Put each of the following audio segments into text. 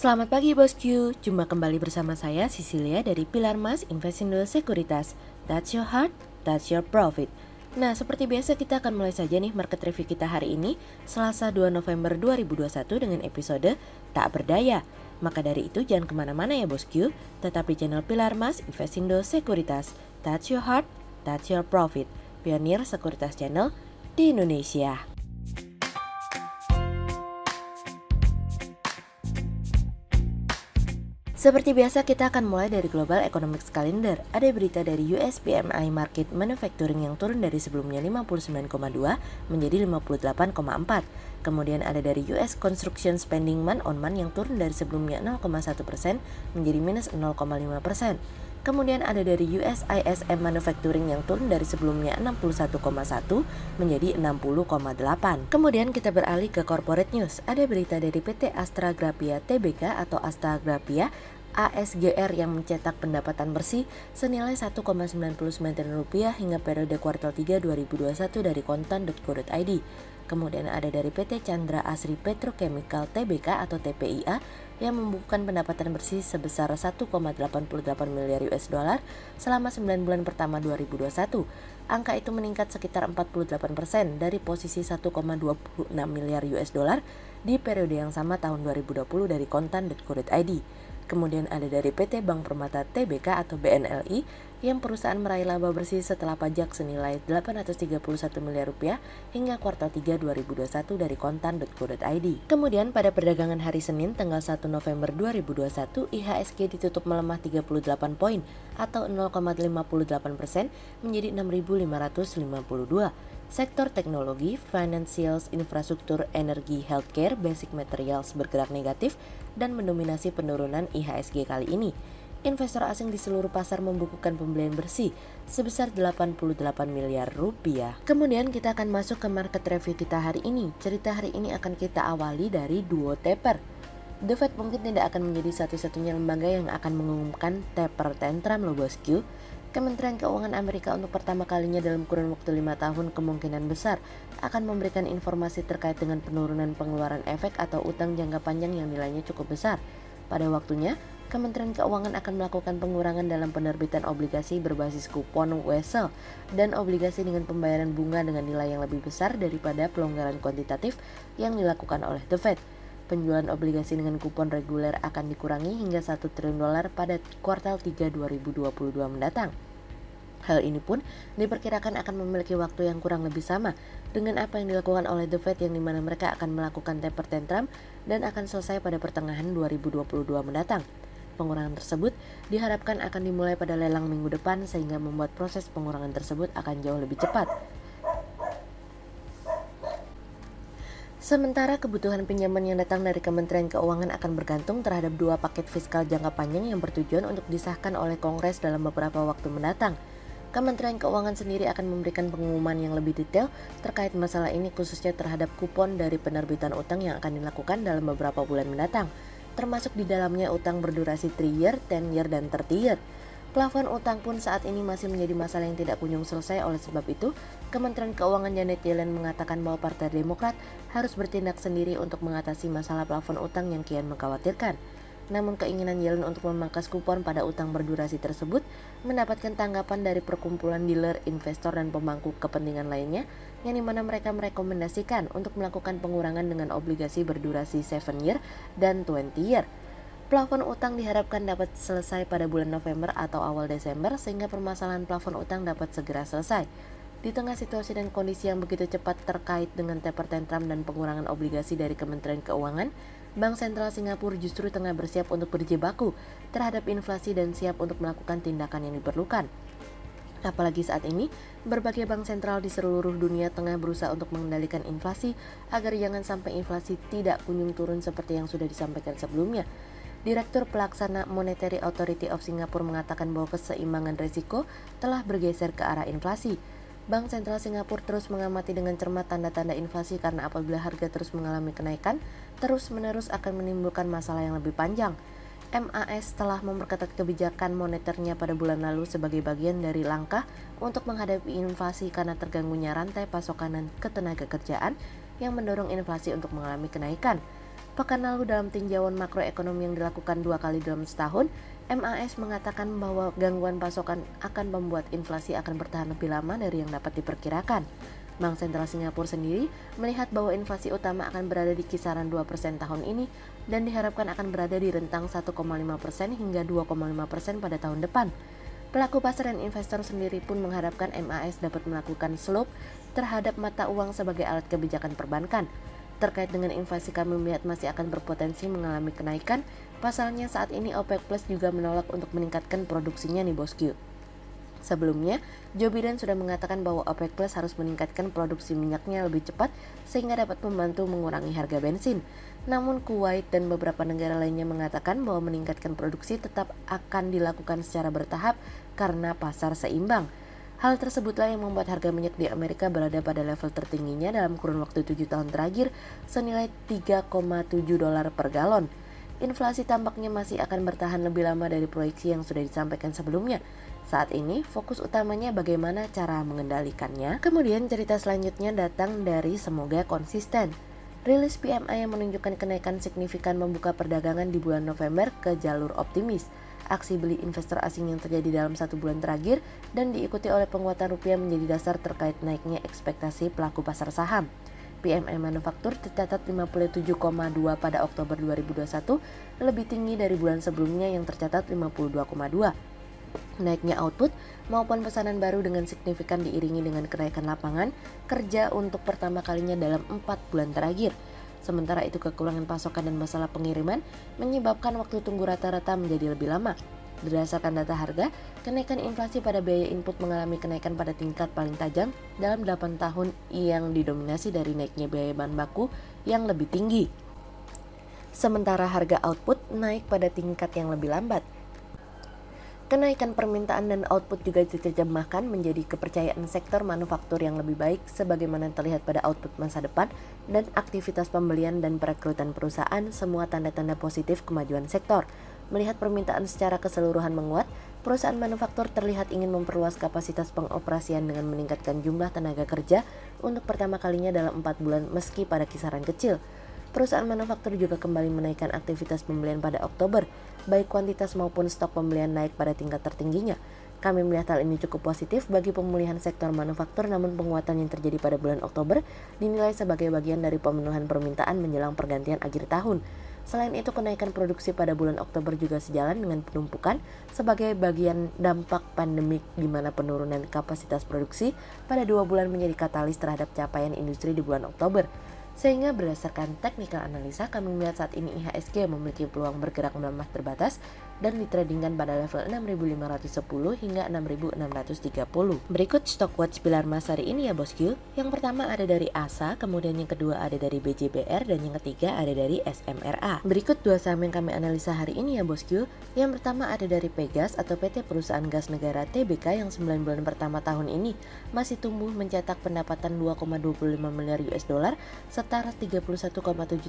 Selamat pagi bosku, jumpa kembali bersama saya Cecilia dari Pilar Mas Investindo Sekuritas. That's your heart, that's your profit. Nah, seperti biasa kita akan mulai saja nih market review kita hari ini, Selasa 2 November 2021 dengan episode Tak Berdaya. Maka dari itu jangan kemana-mana ya bosku, tetap di channel Pilar Mas Investindo Sekuritas. That's your heart, that's your profit. Pionir Sekuritas Channel di Indonesia. Seperti biasa kita akan mulai dari Global Economics Calendar. Ada berita dari US PMI Market Manufacturing yang turun dari sebelumnya 59,2 menjadi 58,4. Kemudian ada dari US Construction Spending month on month yang turun dari sebelumnya 0,1% menjadi minus 0,5%. Kemudian ada dari US ISM Manufacturing yang turun dari sebelumnya 61,1 menjadi 60,8. Kemudian kita beralih ke corporate news. Ada berita dari PT Astra Grafia Tbk atau Astra Grafia ASGR yang mencetak pendapatan bersih senilai 1,99 triliun rupiah hingga periode kuartal 3 2021 dari kontan.co.id. Kemudian ada dari PT Chandra Asri Petrochemical Tbk atau TPIA yang membukukan pendapatan bersih sebesar 1,88 miliar US dollar selama 9 bulan pertama 2021. Angka itu meningkat sekitar 48% dari posisi 1,26 miliar US dollar di periode yang sama tahun 2020 dari kontan.co.id. Kemudian ada dari PT Bank Permata Tbk atau BNLI yang perusahaan meraih laba bersih setelah pajak senilai 831 miliar rupiah hingga kuartal 3 2021 dari kontan.co.id. Kemudian pada perdagangan hari Senin tanggal 1 November 2021, IHSG ditutup melemah 38 poin atau 0,58% menjadi 6.552. Sektor teknologi, financials, infrastruktur, energi, healthcare, basic materials bergerak negatif dan mendominasi penurunan IHSG kali ini. Investor asing di seluruh pasar membukukan pembelian bersih sebesar 88 miliar rupiah. Kemudian kita akan masuk ke market review kita hari ini. Cerita hari ini akan kita awali dari duo taper. The Fed mungkin tidak akan menjadi satu-satunya lembaga yang akan mengumumkan taper tantrum loh bosku. Kementerian Keuangan Amerika untuk pertama kalinya dalam kurun waktu 5 tahun kemungkinan besar akan memberikan informasi terkait dengan penurunan pengeluaran efek atau utang jangka panjang yang nilainya cukup besar. Pada waktunya, Kementerian Keuangan akan melakukan pengurangan dalam penerbitan obligasi berbasis kupon wesel dan obligasi dengan pembayaran bunga dengan nilai yang lebih besar daripada pelonggaran kuantitatif yang dilakukan oleh The Fed. Penjualan obligasi dengan kupon reguler akan dikurangi hingga 1 triliun dolar pada kuartal 3 2022 mendatang. Hal ini pun diperkirakan akan memiliki waktu yang kurang lebih sama dengan apa yang dilakukan oleh The Fed yang dimana mereka akan melakukan taper tantrum dan akan selesai pada pertengahan 2022 mendatang. Pengurangan tersebut diharapkan akan dimulai pada lelang minggu depan sehingga membuat proses pengurangan tersebut akan jauh lebih cepat. Sementara kebutuhan pinjaman yang datang dari Kementerian Keuangan akan bergantung terhadap 2 paket fiskal jangka panjang yang bertujuan untuk disahkan oleh Kongres dalam beberapa waktu mendatang. Kementerian Keuangan sendiri akan memberikan pengumuman yang lebih detail terkait masalah ini khususnya terhadap kupon dari penerbitan utang yang akan dilakukan dalam beberapa bulan mendatang, termasuk di dalamnya utang berdurasi 3-year, 10-year, dan 30-year. Plafon utang pun saat ini masih menjadi masalah yang tidak kunjung selesai. Oleh sebab itu, Kementerian Keuangan Janet Yellen mengatakan bahwa Partai Demokrat harus bertindak sendiri untuk mengatasi masalah plafon utang yang kian mengkhawatirkan. Namun keinginan Yellen untuk memangkas kupon pada utang berdurasi tersebut mendapatkan tanggapan dari perkumpulan dealer, investor, dan pemangku kepentingan lainnya yang dimana mereka merekomendasikan untuk melakukan pengurangan dengan obligasi berdurasi 7-year dan 20-year. Plafon utang diharapkan dapat selesai pada bulan November atau awal Desember sehingga permasalahan plafon utang dapat segera selesai. Di tengah situasi dan kondisi yang begitu cepat terkait dengan taper tantrum dan pengurangan obligasi dari Kementerian Keuangan, Bank Sentral Singapura justru tengah bersiap untuk berjibaku terhadap inflasi dan siap untuk melakukan tindakan yang diperlukan. Apalagi saat ini, berbagai bank sentral di seluruh dunia tengah berusaha untuk mengendalikan inflasi agar jangan sampai inflasi tidak kunjung turun seperti yang sudah disampaikan sebelumnya. Direktur Pelaksana Monetary Authority of Singapore mengatakan bahwa keseimbangan risiko telah bergeser ke arah inflasi. Bank Sentral Singapura terus mengamati dengan cermat tanda-tanda inflasi karena apabila harga terus mengalami kenaikan, terus-menerus akan menimbulkan masalah yang lebih panjang. MAS telah memperketat kebijakan moneternya pada bulan lalu sebagai bagian dari langkah untuk menghadapi inflasi karena terganggunya rantai pasokan dan ketenaga kerjaan yang mendorong inflasi untuk mengalami kenaikan. Pekan lalu dalam tinjauan makroekonomi yang dilakukan 2 kali dalam setahun, MAS mengatakan bahwa gangguan pasokan akan membuat inflasi akan bertahan lebih lama dari yang dapat diperkirakan. Bank Sentral Singapura sendiri melihat bahwa inflasi utama akan berada di kisaran 2% tahun ini dan diharapkan akan berada di rentang 1,5% hingga 2,5% pada tahun depan. Pelaku pasar dan investor sendiri pun mengharapkan MAS dapat melakukan slope terhadap mata uang sebagai alat kebijakan perbankan. Terkait dengan inflasi, kami melihat masih akan berpotensi mengalami kenaikan. Pasalnya saat ini OPEC Plus juga menolak untuk meningkatkan produksinya nih bosku. Sebelumnya, Joe Biden sudah mengatakan bahwa OPEC Plus harus meningkatkan produksi minyaknya lebih cepat sehingga dapat membantu mengurangi harga bensin. Namun Kuwait dan beberapa negara lainnya mengatakan bahwa meningkatkan produksi tetap akan dilakukan secara bertahap karena pasar seimbang. Hal tersebutlah yang membuat harga minyak di Amerika berada pada level tertingginya dalam kurun waktu 7 tahun terakhir senilai $3,7 per galon. Inflasi tampaknya masih akan bertahan lebih lama dari proyeksi yang sudah disampaikan sebelumnya. Saat ini, fokus utamanya bagaimana cara mengendalikannya. Kemudian cerita selanjutnya datang dari semoga konsisten. Rilis PMI yang menunjukkan kenaikan signifikan membuka perdagangan di bulan November ke jalur optimis. Aksi beli investor asing yang terjadi dalam 1 bulan terakhir dan diikuti oleh penguatan rupiah menjadi dasar terkait naiknya ekspektasi pelaku pasar saham. PMI manufaktur tercatat 57,2 pada Oktober 2021, lebih tinggi dari bulan sebelumnya yang tercatat 52,2. Naiknya output maupun pesanan baru dengan signifikan diiringi dengan kenaikan lapangan kerja untuk pertama kalinya dalam 4 bulan terakhir. Sementara itu kekurangan pasokan dan masalah pengiriman menyebabkan waktu tunggu rata-rata menjadi lebih lama. Berdasarkan data harga, kenaikan inflasi pada biaya input mengalami kenaikan pada tingkat paling tajam dalam 8 tahun yang didominasi dari naiknya biaya bahan baku yang lebih tinggi. Sementara harga output naik pada tingkat yang lebih lambat. Kenaikan permintaan dan output juga diterjemahkan menjadi kepercayaan sektor manufaktur yang lebih baik sebagaimana terlihat pada output masa depan dan aktivitas pembelian dan perekrutan perusahaan, semua tanda-tanda positif kemajuan sektor. Melihat permintaan secara keseluruhan menguat, perusahaan manufaktur terlihat ingin memperluas kapasitas pengoperasian dengan meningkatkan jumlah tenaga kerja untuk pertama kalinya dalam 4 bulan meski pada kisaran kecil. Perusahaan manufaktur juga kembali menaikkan aktivitas pembelian pada Oktober, baik kuantitas maupun stok pembelian naik pada tingkat tertingginya. Kami melihat hal ini cukup positif bagi pemulihan sektor manufaktur, namun penguatan yang terjadi pada bulan Oktober dinilai sebagai bagian dari pemenuhan permintaan menjelang pergantian akhir tahun. Selain itu, kenaikan produksi pada bulan Oktober juga sejalan dengan penumpukan sebagai bagian dampak pandemik di mana penurunan kapasitas produksi pada 2 bulan menjadi katalis terhadap capaian industri di bulan Oktober. Sehingga berdasarkan technical analisa, kami melihat saat ini IHSG memiliki peluang bergerak melemah terbatas dan ditradingkan pada level 6.510 hingga 6.630. Berikut stock watch pilar emas hari ini ya bosku. Yang pertama ada dari ASA, kemudian yang kedua ada dari BJBR, dan yang ketiga ada dari SMRA. Berikut 2 saham yang kami analisa hari ini ya bosku. Yang pertama ada dari Pegas atau PT Perusahaan Gas Negara Tbk yang 9 bulan pertama tahun ini masih tumbuh mencetak pendapatan 2,25 miliar US dollar setara 31,7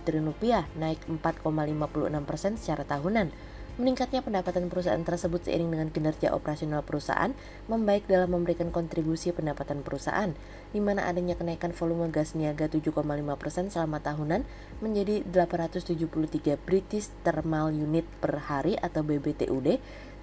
triliun rupiah, naik 4,56% secara tahunan. Meningkatnya pendapatan perusahaan tersebut seiring dengan kinerja operasional perusahaan membaik dalam memberikan kontribusi pendapatan perusahaan, di mana adanya kenaikan volume gas niaga 7,5% selama tahunan menjadi 873 British Thermal Unit per hari atau BBTUD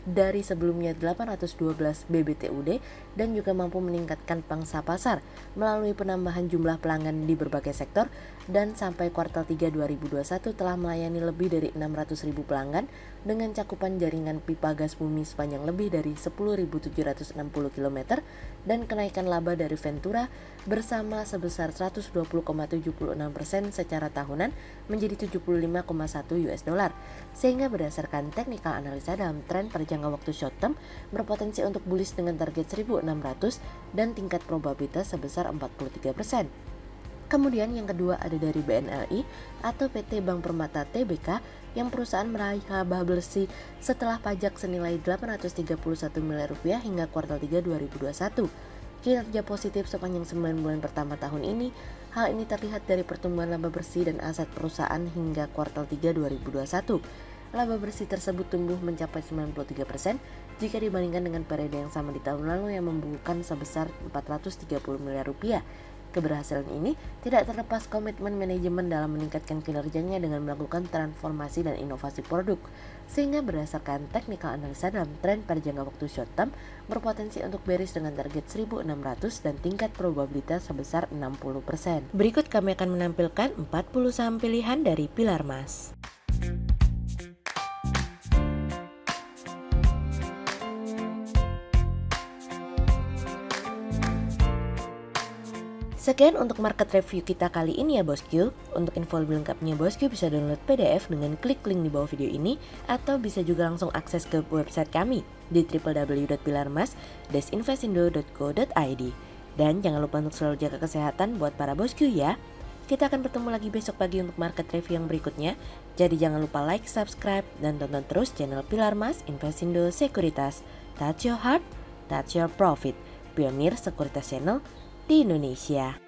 dari sebelumnya 812 BBTUD, dan juga mampu meningkatkan pangsa pasar melalui penambahan jumlah pelanggan di berbagai sektor, dan sampai kuartal 3 2021 telah melayani lebih dari 600.000 pelanggan dengan cakupan jaringan pipa gas bumi sepanjang lebih dari 10.760 km dan kenaikan laba dari Ventura bersama sebesar 120,76% secara tahunan menjadi 75,1 US dollar. Sehingga berdasarkan technical analisa dalam tren pada jangka waktu short term berpotensi untuk bullish dengan target 1.600 dan tingkat probabilitas sebesar 43%. Kemudian yang kedua ada dari BNLI atau PT Bank Permata Tbk yang perusahaan meraih laba bersih setelah pajak senilai 831 miliar rupiah hingga kuartal 3 2021. Kinerja positif sepanjang 9 bulan pertama tahun ini. Hal ini terlihat dari pertumbuhan laba bersih dan aset perusahaan hingga kuartal 3 2021. Laba bersih tersebut tumbuh mencapai 93% jika dibandingkan dengan periode yang sama di tahun lalu yang membukukan sebesar 430 miliar rupiah. Keberhasilan ini tidak terlepas komitmen manajemen dalam meningkatkan kinerjanya dengan melakukan transformasi dan inovasi produk, sehingga berdasarkan technical analisa dalam tren pada jangka waktu short term berpotensi untuk bearish dengan target 1600 dan tingkat probabilitas sebesar 60%. Berikut kami akan menampilkan 40 saham pilihan dari Pilar Mas. Sekian untuk market review kita kali ini ya bosku. Untuk info lebih lengkapnya bosku bisa download PDF dengan klik link di bawah video ini, atau bisa juga langsung akses ke website kami di www.pilarmas-investindo.co.id. Dan jangan lupa untuk selalu jaga kesehatan buat para bosku ya. Kita akan bertemu lagi besok pagi untuk market review yang berikutnya. Jadi jangan lupa like, subscribe, dan tonton terus channel Pilar Mas Investindo Sekuritas. Touch your heart, touch your profit. Pionir Sekuritas Channel di Indonesia.